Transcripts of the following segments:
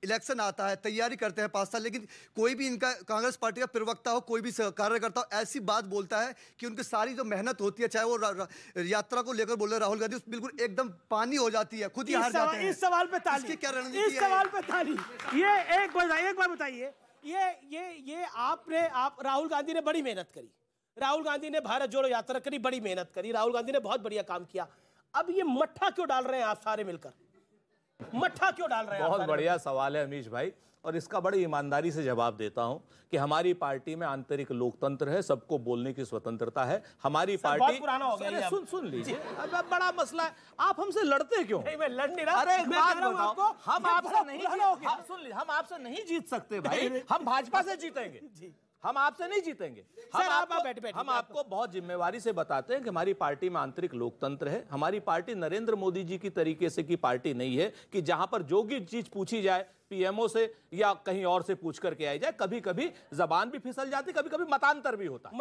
Election आता है, तैयारी करते हैं 5 साल, लेकिन कोई भी इनका कांग्रेस पार्टी का प्रवक्ता हो, कोई भी कार्यकर्ता हो, ऐसी बात बोलता है कि उनकी सारी जो मेहनत होती है, चाहे वो यात्रा को लेकर बोल रहे राहुल गांधी, बिल्कुल एकदम पानी हो जाती है, खुद ही हार जाते हैं। इस सवाल पे ताली, इसकी क्या रणनीति है? इस सवाल पे ताली। ये एक बार बताइए, ये आप राहुल गांधी ने बड़ी मेहनत करी, राहुल गांधी ने भारत जोड़ो यात्रा करी, बड़ी मेहनत करी, राहुल गांधी ने बहुत बढ़िया काम किया। अब ये मट्ठा क्यों डाल रहे हैं आप सारे मिलकर? मट्ठा क्यों डाल रहे हैं? बहुत बढ़िया सवाल है अमीश भाई, और इसका बड़ी ईमानदारी से जवाब देता हूं कि हमारी पार्टी में आंतरिक लोकतंत्र है, सबको बोलने की स्वतंत्रता है। हमारी पार्टी पुराना हो गया। सुन लीजिए, अब बड़ा मसला है, आप हमसे लड़ते क्यों? नहीं, मैं लड़ नहीं रहा। अरे एक बात बताओ, हम आपसे नहीं जीत सकते भाई, हम भाजपा से जीतेंगे, हम आपसे नहीं जीतेंगे। हम आपको बहुत जिम्मेवारी से बताते हैं कि हमारी पार्टी में आंतरिक लोकतंत्र है। हमारी पार्टी नरेंद्र मोदी जी की तरीके से की पार्टी नहीं है कि जहां पर जो भी चीज पूछी जाए पीएमओ से या कहीं और से पूछ करके आई जाए। कभी कभी जबान भी फिसल जाती, कभी कभी मतांतर भी होता है,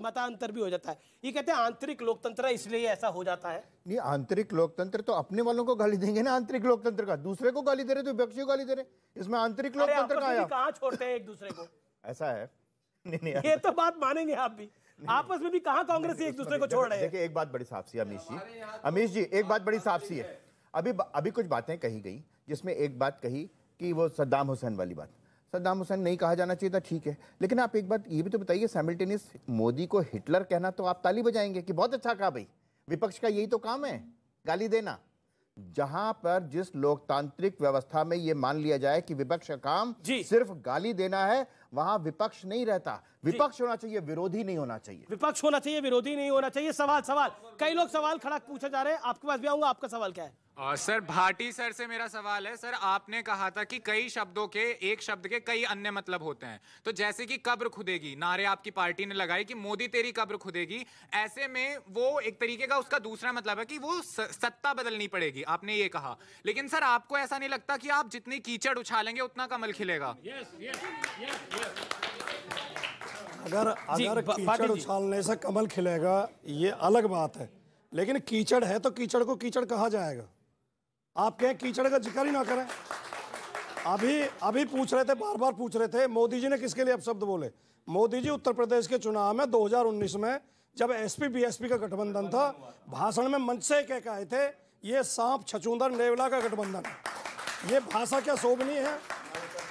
मतांतर भी हो जाता है। ये कहते हैं आंतरिक लोकतंत्र है, इसलिए ऐसा हो जाता है। नहीं, आंतरिक लोकतंत्र तो अपने वालों को गाली देंगे ना, आंतरिक लोकतंत्र का दूसरे को गाली दे रहे तो विपक्षी को गाली दे रहे, इसमें आंतरिक लोकतंत्र का आया? कहां छोड़ते हैं एक दूसरे को? ऐसा है। नहीं, ये तो बात मानेंगे आप भी, आपस में भी कहां कांग्रेस एक दूसरे को छोड़ रहे हैं? देखिए, एक बात बड़ी साफ सी है अमीश जी, एक बात बड़ी साफ सी है। अभी कुछ बातें कही गई, जिसमें एक बात कही कि वो सद्दाम हुसैन वाली बात, सद्दाम हुसैन नहीं कहा जाना चाहिए था, ठीक है, लेकिन आप एक बात ये भी तो बताइए, साइमल्टेनियस मोदी को हिटलर कहना तो आप ताली बजाएंगे कि बहुत अच्छा कहा भाई, विपक्ष का यही तो काम है, गाली देना। जहां पर जिस लोकतांत्रिक व्यवस्था में ये मान लिया जाए कि विपक्ष का काम सिर्फ गाली देना है, वहां विपक्ष नहीं रहता। विपक्ष होना चाहिए, विरोधी नहीं होना चाहिए। विपक्ष होना चाहिए, विरोधी नहीं होना चाहिए। सवाल कई लोग सवाल खड़ा पूछे जा रहे हैं, आपके पास भी आऊंगा। आपका सवाल क्या है? सर, भाटी सर से मेरा सवाल है। सर, आपने कहा था कि कई शब्दों के, एक शब्द के कई अन्य मतलब होते हैं। तो जैसे कि कब्र खुदेगी, नारे आपकी पार्टी ने लगाए कि मोदी तेरी कब्र खुदेगी, ऐसे में वो एक तरीके का उसका दूसरा मतलब है कि वो सत्ता बदलनी पड़ेगी, आपने ये कहा। लेकिन सर, आपको ऐसा नहीं लगता कि आप जितनी कीचड़ उछालेंगे उतना कमल खिलेगा? अगर कीचड़ उछालने से कमल खिलेगा ये अलग बात है, लेकिन कीचड़ है तो कीचड़ को कीचड़ कहा जाएगा। आप कहें कीचड़ का जिक्र ही ना करें। अभी पूछ रहे थे, बार पूछ रहे थे मोदी जी ने किसके लिए अपशब्द बोले। मोदी जी उत्तर प्रदेश के चुनाव में 2019 में जब एसपी बीएसपी का गठबंधन था, भाषण में मंच से कह आए थे ये सांप छछूंदर नेवला का गठबंधन है। ये भाषा क्या शोभनीय है?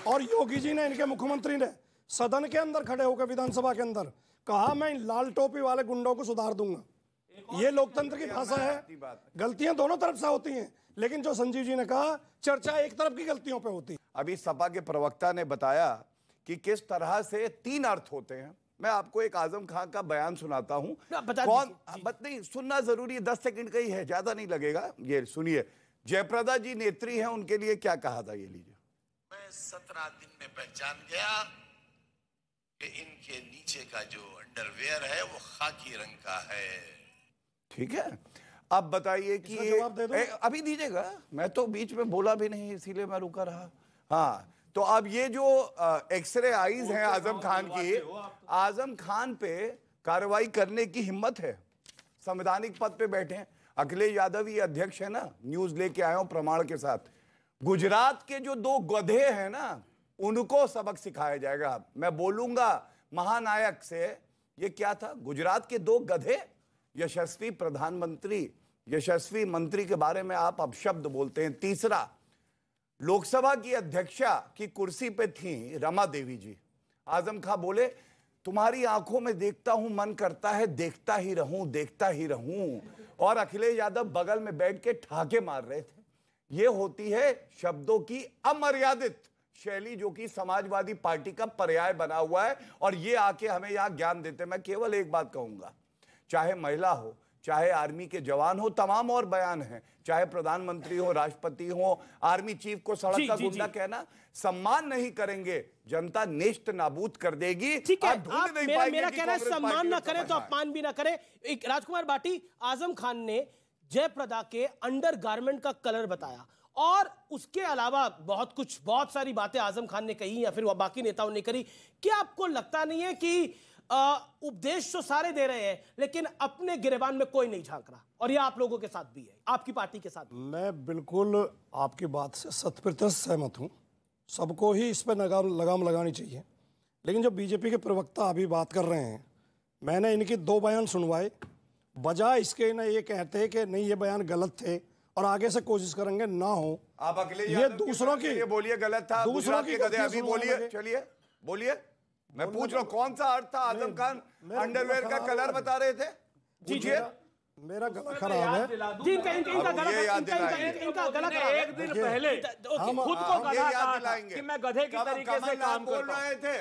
और योगी जी ने, इनके मुख्यमंत्री ने सदन के अंदर खड़े होकर विधानसभा के अंदर कहा मैं इन लाल टोपी वाले गुंडों को सुधार दूंगा। ये लोकतंत्र की भाषा है। गलतियां दोनों तरफ से होती हैं, लेकिन जो संजीव जी ने कहा, चर्चा एक तरफ की गलतियों पे होती है। अभी सपा के प्रवक्ता ने बताया कि किस तरह से 3 अर्थ होते हैं। मैं आपको एक आजम खान का बयान सुनाता हूं। कौन नहीं सुनना जरूरी है, 10 सेकंड का ही है, ज्यादा नहीं लगेगा। ये सुनिए, जयप्रदा जी नेत्री हैं, उनके लिए क्या कहा था, ये लीजिए। मैं 17 दिन में पहचान गया कि इनके नीचे का जो अंडरवेयर है वो खाकी रंग का है। ठीक है, अब बताइए कि अभी दीजिएगा, मैं तो बीच में बोला भी नहीं, इसीलिए मैं रुका रहा। हाँ, तो अब ये जो एक्सरे आईज हैं आजम खान की, आजम खान पे कार्रवाई करने की हिम्मत है। संवैधानिक पद पे बैठे हैं। अखिलेश यादव ये अध्यक्ष है ना, न्यूज लेके आया हूं प्रमाण के साथ। गुजरात के जो 2 गधे हैं ना, उनको सबक सिखाया जाएगा। मैं बोलूंगा महानायक से, ये क्या था? गुजरात के 2 गधे, यशस्वी प्रधानमंत्री, यशस्वी मंत्री के बारे में आप अपशब्द बोलते हैं। तीसरा, लोकसभा की अध्यक्षा की कुर्सी पे थी रमा देवी जी। आजम खां बोले तुम्हारी आंखों में देखता हूं, मन करता है देखता ही रहूं, देखता ही रहूं। और अखिलेश यादव बगल में बैठ के ठाके मार रहे थे। ये होती है शब्दों की अमर्यादित शैली, जो कि समाजवादी पार्टी का पर्याय बना हुआ है। और ये आके हमें यहां ज्ञान देते। मैं केवल एक बात कहूंगा, चाहे महिला हो, चाहे आर्मी के जवान हो, तमाम और बयान हैं, चाहे प्रधानमंत्री हो, राष्ट्रपति हो, आर्मी चीफ को सड़क का गुंडा कहना, सम्मान नहीं करेंगे, जनता नेस्त नाबूद कर देगी। ठीक है, आप मेरा कहना है सम्मान ना करें तो अपमान भी ना करें। एक राजकुमार बाटी, आजम खान ने जयप्रदा के अंडरगारमेंट का कलर बताया, और उसके अलावा बहुत सारी बातें आजम खान ने कही या फिर बाकी नेताओं ने करी। क्या आपको लगता नहीं है कि उपदेश तो सारे दे रहे हैं, लेकिन अपने गिरेबान में कोई नहीं झांक रहा? और ये आप लोगों के साथ भी है, आपकी पार्टी के साथ भी। मैं बिल्कुल आपकी बात से 100% सहमत हूं, सबको ही इस पर लगाम लगानी चाहिए। लेकिन जो बीजेपी के प्रवक्ता अभी बात कर रहे हैं, मैंने इनके 2 बयान सुनवाए, बजाय इसके ना ये कहते हैं कि नहीं ये बयान गलत थे और आगे से कोशिश करेंगे ना हो। आप अकेले ये दूसरों की ये बोलिए गलत था, दूसरों की गधे अभी बोलिए, चलिए बोलिए। मैं पूछ रहा हूँ कौन सा अर्थ था? आजम खान अंडरवेयर का कलर बता रहे थे, पूछिए। मेरा गला खराब है जी, इनका गला खराब है। एक दिन पहले खुद को गधा कहा था कि मैं गधे की तरीके से काम बोल रहे थे,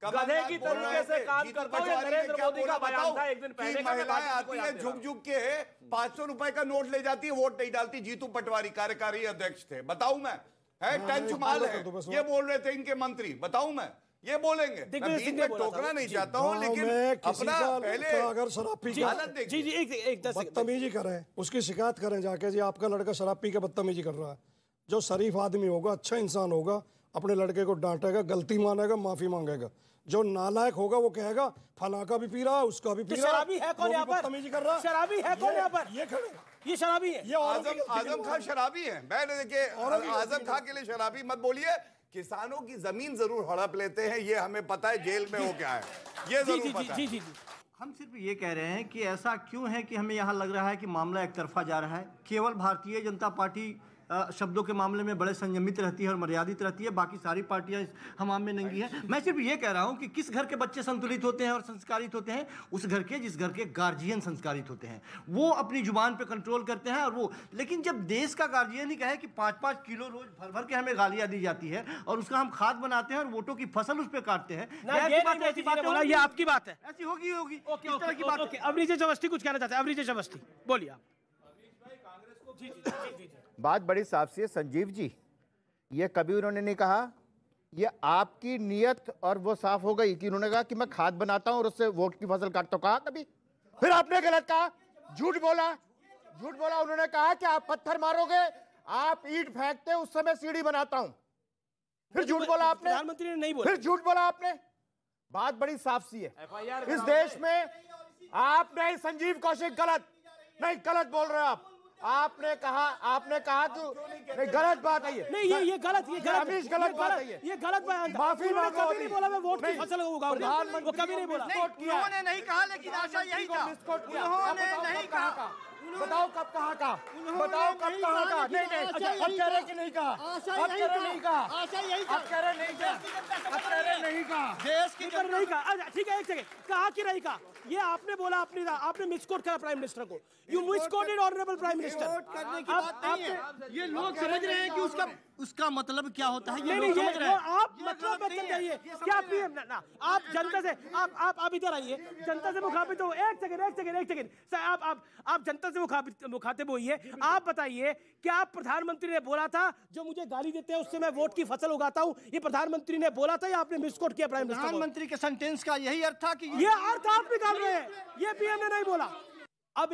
गधे की तरीके से काम करता हूं। नरेंद्र मोदी का बयान था एक दिन पहले। महिलाएं आती है झुक झुक के 500 रुपए का नोट ले जाती है, वोट नहीं डालती। जीतू पटवारी कार्यकारी अध्यक्ष थे, बताऊं मैं, है टंच माल है, ये बोल रहे थे इनके मंत्री, बताऊं मैं, ये बोलेंगे। मैं बीच में टोकना नहीं चाहता हूं, लेकिन अपना पहले अगर शराब पी के जी एक बदतमीजी करें, उसकी शिकायत करें जाके, जी आपका लड़का शराब पी के बदतमीजी कर रहा है। जो शरीफ आदमी होगा, अच्छा इंसान होगा, अपने लड़के को डांटेगा, गलती मानेगा, माफी मांगेगा। जो नालायक होगा वो कहेगा फला का भी पी रहा है, उसका भी पी रहा है। शराबी है कौन यहाँ पर? बदतमीजी कर रहा है। शराबी है कौन यहाँ पर? ये खड़े, ये शराबी है। ये आजम खान शराबी है। मैंने देखिए आजम खान के लिए शराबी मत बोलिए। किसानों की जमीन जरूर हड़प लेते हैं, ये हमें पता है, जेल में हो क्या है ये जरूर पता है। जी हम सिर्फ ये कह रहे हैं कि ऐसा क्यों है कि हमें यहाँ लग रहा है कि मामला एक तरफा जा रहा है। केवल भारतीय जनता पार्टी शब्दों के मामले में बड़े संयमित रहती है और मर्यादित रहती है, बाकी सारी पार्टियां इस हमाम में नंगी हैं। मैं सिर्फ ये कह रहा हूं कि किस घर के बच्चे संतुलित होते हैं और संस्कारित होते हैं? उस घर के जिस घर के गार्जियन संस्कारित होते हैं, वो अपनी जुबान पे कंट्रोल करते हैं। और वो लेकिन जब देश का गार्जियन ही कहे कि 5-5 किलो रोज भर भर के हमें गालियां दी जाती है और उसका हम खाद बनाते हैं और वोटों की फसल उस पर काटते हैं, ये आपकी बात है, ऐसी होगी। किस तरह की बात है? अभिजीत अवस्थी कुछ कहना चाहते हैं? अभिजीत अवस्थी बोलिए आप। बात बड़ी साफ सी है संजीव जी, ये कभी उन्होंने नहीं कहा, ये आपकी नीयत और वो साफ हो गई कि उन्होंने कहा कि मैं खाद बनाता हूं और उससे वोट की फसल काटता हूं। कहा कभी? फिर आपने गलत कहा, झूठ बोला। उन्होंने कहा कि आप पत्थर मारोगे, आप ईंट फेंकते, उस समय सीढ़ी बनाता हूं। फिर झूठ बोला आपने, प्रधानमंत्री ने नहीं बोला। फिर झूठ बोला आपने। बात बड़ी साफ सी है इस देश में। आपने संजीव कौशिक गलत बोल रहे हो आप। आपने कहा कि नहीं, गलत बात है ये। नहीं, ये गलत बात है ये गलत बयान था। माफी मांगो। कभी नहीं बोला मैं वोट की फसल उगाऊंगा, वो कभी नहीं बोला। उन्होंने नहीं कहा, लेकिन आशा यही था। उन्होंने नहीं कहा। बताओ कब कहा का? बताओ कब कहा का? नहीं अब कह रहे कि नहीं कहा, अब कह रहे नहीं कहा, अब कह रहे नहीं कहा, देश की पर नहीं कहा। ठीक है, एक सेकंड, कहा कि नहीं कहा ये आपने बोला, आपने मिसकोट करा प्राइम मिनिस्टर को। You misquoted honourable prime minister. करने की बात नहीं है, ये लोग समझ रहे हैं कि उसका मतलब क्या होता है। नहीं, ये आप मतलब बदल जाइए क्या? ना आप जनता से आप इधर आइए, जनता से मुखातिब हो। एक सेकंड आप जनता से मुखातिब होइए। आप बताइए, क्या प्रधानमंत्री ने बोला था जो मुझे गाली देते हैं उससे मैं वोट की फसल उगाता हूं, ये प्रधानमंत्री ने बोला था या आपने मिसकोट किया प्राइम मिनिस्टर? प्रधानमंत्री के सेंटेंस का यही अर्थ था कि ये अर्थ आप निकाल रहे हैं, ये पीएम ने नहीं बोला।